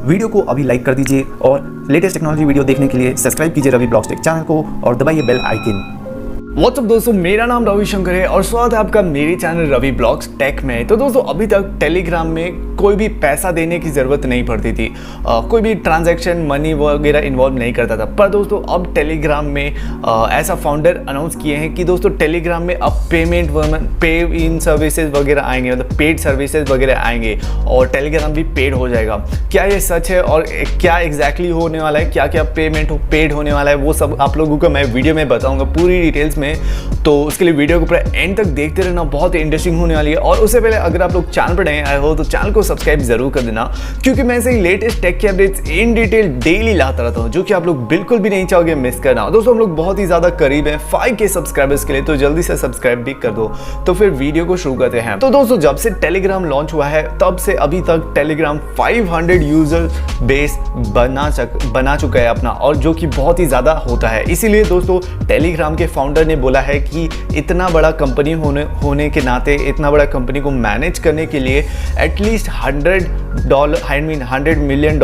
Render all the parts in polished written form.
Video को अभी like कर दीजिए और लेटेस्ट टेक्नोलॉजी वीडियो देखने के लिए सब्सक्राइब कीजिए रवि ब्लॉग्स टेक चैनल को और दबाइए बेल आइकन। व्हाट्सअप दोस्तों, मेरा नाम रवि शंकर है और स्वागत है आपका मेरे चैनल रवि ब्लॉग्स टेक में। तो दोस्तों, अभी तक टेलीग्राम में कोई भी पैसा देने की ज़रूरत नहीं पड़ती थी, कोई भी ट्रांजैक्शन मनी वगैरह इन्वॉल्व नहीं करता था। पर दोस्तों अब टेलीग्राम में ऐसा फाउंडर अनाउंस किए हैं कि दोस्तों टेलीग्राम में अब पे इन सर्विसेज वगैरह आएंगे, मतलब पेड सर्विसेज वगैरह आएंगे और टेलीग्राम भी पेड हो जाएगा। क्या ये सच है और क्या एग्जैक्टली होने वाला है, क्या क्या पेड होने वाला है, वो सब आप लोगों को मैं वीडियो में बताऊँगा पूरी डिटेल्स में। तो उसके लिए वीडियो को पूरा एंड तक देखते रहना, बहुत ही इंटरेस्टिंग होने वाली है। और उससे पहले अगर आप लोग चैनल पर नए आए हो तो चैनल को सब्सक्राइब जरूर कर देना, क्योंकि मैं ऐसे ही लेटेस्ट टेक के अपडेट्स इन डिटेल डेली लाता रहता हूँ, जो कि आप लोग बिल्कुल भी नहीं चाहोगे मिस करना। दोस्तों हम लोग बहुत ही ज्यादा करीब हैं 5K सब्सक्राइबर्स के लिए, तो जल्दी से सब्सक्राइब भी कर दो। तो फिर वीडियो को शुरू करते हैं। तो दोस्तों जब से टेलीग्राम लॉन्च हुआ है तब से अभी तक टेलीग्राम 500 यूजर बेस बना चुका है अपना, और जो कि बहुत ही ज्यादा होता है। इसीलिए दोस्तों टेलीग्राम के फाउंडर ने बोला है कि इतना बड़ा कंपनी होने के नाते, इतना बड़ा कंपनी को मैनेज करने के लिए एटलीस्ट $100 मिलियन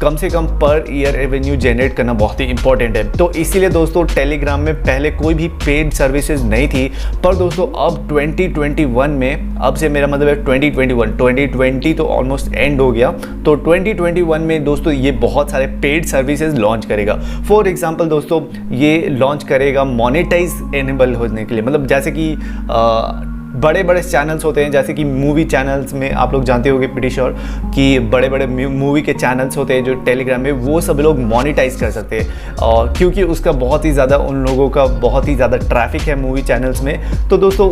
कम से कम पर ईयर रेवेन्यू जनरेट करना बहुत ही इंपॉर्टेंट है। तो इसीलिए दोस्तों टेलीग्राम में पहले कोई भी पेड सर्विसेज नहीं थी, पर दोस्तों अब 2021 में, अब से मेरा मतलब है 2020 तो ऑलमोस्ट एंड हो गया, तो 2021 में दोस्तों ये बहुत सारे पेड सर्विसेज लॉन्च करेगा। फॉर एग्जांपल दोस्तों ये लॉन्च करेगा मोनेटाइज एनेबल होने के लिए, मतलब जैसे कि बड़े बड़े चैनल्स होते हैं, जैसे कि मूवी चैनल्स में आप लोग जानते होंगे प्रीटी श्योर कि बड़े बड़े मूवी के चैनल्स होते हैं जो टेलीग्राम में, वो सब लोग मोनेटाइज कर सकते हैं। और क्योंकि उसका बहुत ही ज़्यादा, उन लोगों का बहुत ही ज़्यादा ट्रैफिक है मूवी चैनल्स में, तो दोस्तों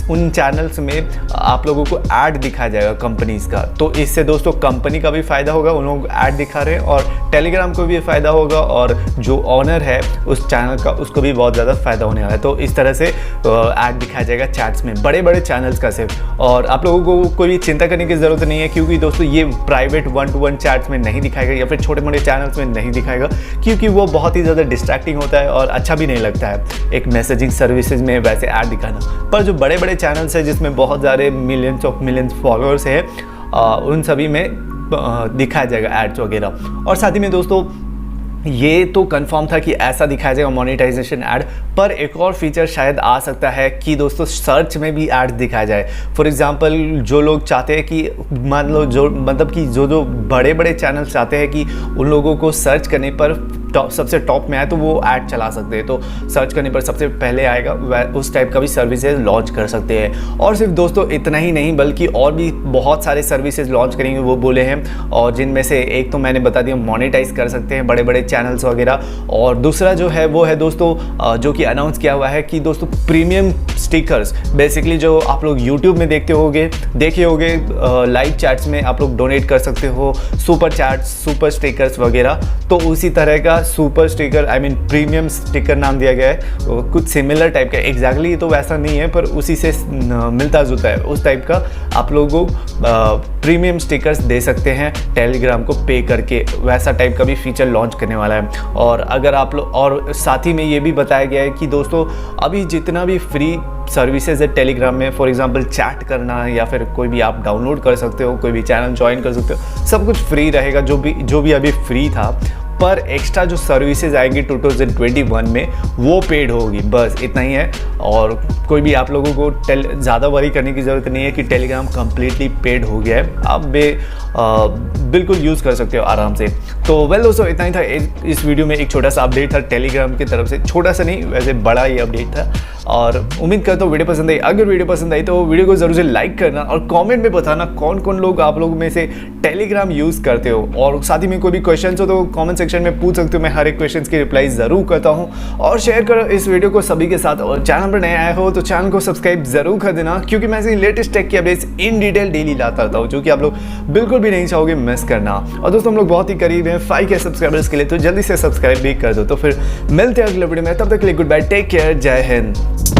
उन चैनल्स में आप लोगों को ऐड दिखाया जाएगा कंपनीज़ का। तो इससे दोस्तों कंपनी का भी फ़ायदा होगा, उन लोगों को ऐड दिखा रहे हैं, और टेलीग्राम को भी फ़ायदा होगा, और जो ऑनर है उस चैनल का उसको भी बहुत ज़्यादा फ़ायदा होने वाला है। तो इस तरह से ऐड दिखाया जाएगा चैट्स में, बड़े बड़े चैनल्स का सिर्फ। और आप लोगों को कोई भी चिंता करने की ज़रूरत नहीं है, क्योंकि दोस्तों ये प्राइवेट 1-to-1 चैट्स में नहीं दिखाएगा, या फिर छोटे मोटे चैनल्स में नहीं दिखाएगा, क्योंकि वो बहुत ही ज़्यादा डिस्ट्रैक्टिंग होता है और अच्छा भी नहीं लगता है एक मैसेजिंग सर्विसेज में वैसे ऐड दिखाना। पर जो बड़े बड़े चैनल्स हैं जिसमें बहुत सारे मिलियंस फॉलोअर्स हैं, उन सभी में दिखाया जाएगा एड्स वगैरह। और साथ ही में दोस्तों ये तो कंफर्म था कि ऐसा दिखाया जाएगा मोनेटाइजेशन ऐड, पर एक और फीचर शायद आ सकता है कि दोस्तों सर्च में भी ऐड दिखाया जाए। फॉर एग्जांपल जो लोग चाहते हैं कि मान लो जो बड़े बड़े चैनल चाहते हैं कि उन लोगों को सर्च करने पर सबसे टॉप में आए, तो वो ऐड चला सकते हैं, तो सर्च करने पर सबसे पहले आएगा, उस टाइप का भी सर्विसेज लॉन्च कर सकते हैं। और सिर्फ दोस्तों इतना ही नहीं, बल्कि और भी बहुत सारे सर्विसेज लॉन्च करेंगे वो बोले हैं, और जिनमें से एक तो मैंने बता दिया मोनेटाइज कर सकते हैं बड़े बड़े चैनल्स वगैरह, और दूसरा जो है वो है दोस्तों जो कि अनाउंस किया हुआ है कि दोस्तों प्रीमियम स्टिकर्स, बेसिकली जो आप लोग यूट्यूब में देखे होगे लाइव चैट्स में आप लोग डोनेट कर सकते हो, सुपर चैट्स, सुपर स्टिकर्स वगैरह, तो उसी तरह का सुपर स्टिकर, प्रीमियम स्टिकर नाम दिया गया है, कुछ सिमिलर टाइप का, एग्जैक्टली तो वैसा नहीं है पर उसी से मिलता जुलता है, उस टाइप का आप लोगों प्रीमियम स्टिकर्स दे सकते हैं टेलीग्राम को पे करके। वैसा टाइप का भी फीचर लॉन्च करने वाला है। और अगर आप लोग, और साथ ही में ये भी बताया गया है कि दोस्तों अभी जितना भी फ्री सर्विसेज है टेलीग्राम में, फॉर एग्जांपल चैट करना या फिर कोई भी आप डाउनलोड कर सकते हो, कोई भी चैनल ज्वाइन कर सकते हो, सब कुछ फ्री रहेगा, जो भी अभी फ्री था। पर एक्स्ट्रा जो सर्विसेज आएंगी 2021 में वो पेड होगी, बस इतना ही है। और कोई भी आप लोगों को ज़्यादा वरी करने की ज़रूरत नहीं है कि टेलीग्राम कम्प्लीटली पेड हो गया है, आप बिल्कुल यूज़ कर सकते हो आराम से। तो वेल दोस्तों इतना ही था इस वीडियो में, एक छोटा सा अपडेट था टेलीग्राम की तरफ से, छोटा सा नहीं वैसे बड़ा ही अपडेट था, और उम्मीद करता हूँ वीडियो पसंद आई। अगर वीडियो पसंद आई तो वीडियो को ज़रूर से लाइक करना, और कमेंट में बताना कौन कौन लोग आप लोगों में से टेलीग्राम यूज़ करते हो, और साथ ही में कोई भी क्वेश्चन हो तो कमेंट सेक्शन में पूछ सकते हो, मैं हर एक क्वेश्चन की रिप्लाई ज़रूर करता हूँ। और शेयर करो इस वीडियो को सभी के साथ, और चैनल पर नए आए हो तो चैनल को सब्सक्राइब जरूर कर देना, क्योंकि मैं ऐसे लेटेस्ट टेक की अपडेट्स इन डिटेल डेली लाता रहता हूँ, जो कि आप लोग बिल्कुल भी नहीं चाहोगे मिस करना। और दोस्तों हम लोग बहुत ही करीब हैं 5K सब्सक्राइबर्स के लिए, तो जल्दी से सब्सक्राइब भी कर दो। तो फिर मिलते हैं अगले वीडियो में, तब तक के लिए गुड बाय, टेक केयर, जय हिंद।